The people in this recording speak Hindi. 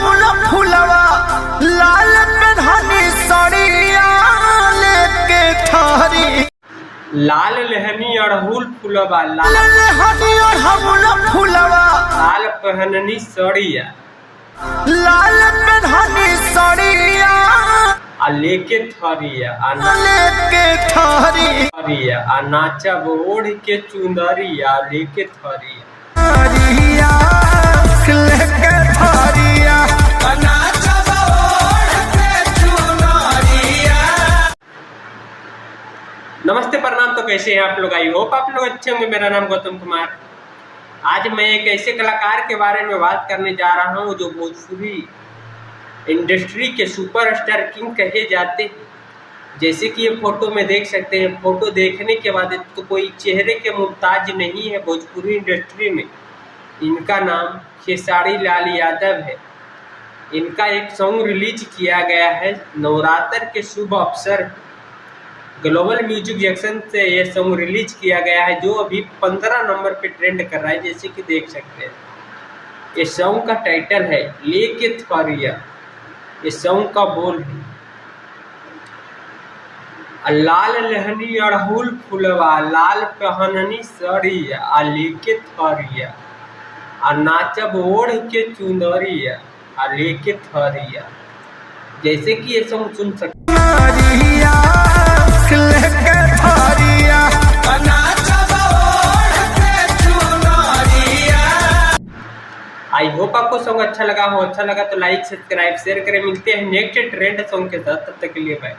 फुलवा लाल पेन्हनी सड़िया लेके थारी लाल लहनी अड़हुल फुलवा लाल लहनी अड़हुल फुलवा लाल पहननी सड़िया लाल पेन्हनी सड़िया आ लेके थरिया लेके थारी थरिया आ नाचब ओढ़ के चुंदरिया लेके थरिया थारिया लेके थारिया नाचब ओढ़ के चुनरिया। नमस्ते प्रणाम। तो कैसे हैं आप लोग? आई होप आप लोग अच्छे होंगे। मेरा नाम गौतम कुमार। आज मैं एक ऐसे कलाकार के बारे में बात करने जा रहा हूं जो भोजपुरी इंडस्ट्री के सुपरस्टार किंग कहे जाते हैं। जैसे कि ये फोटो में देख सकते हैं। फोटो देखने के बाद तो कोई चेहरे के मुमताज नहीं है भोजपुरी इंडस्ट्री में। इनका नाम खेसारी लाल यादव है। इनका एक सॉन्ग रिलीज किया गया है नवरात्र के शुभ अवसर। ग्लोबल म्यूजिक जंक्शन से ये सॉन्ग रिलीज किया गया है जो अभी 15 नंबर पे ट्रेंड कर रहा है। जैसे कि देख सकते हैं ये सॉन्ग का टाइटल है लेके थरिया। ये सॉन्ग का बोल है लाल लहनी अड़हुल फुलवा लाल पहननी सड़िया आ लेके थरिया आ नाचब ओढ़ के चुंदरिया आ लेके थरिया। जैसे कि ये सॉन्ग सुन सकते आई होप आपको सॉन्ग अच्छा लगा हो। अच्छा लगा तो लाइक सब्सक्राइब शेयर करें। मिलते हैं नेक्स्ट ट्रेंड सॉन्ग के साथ। तब तक के लिए बाय।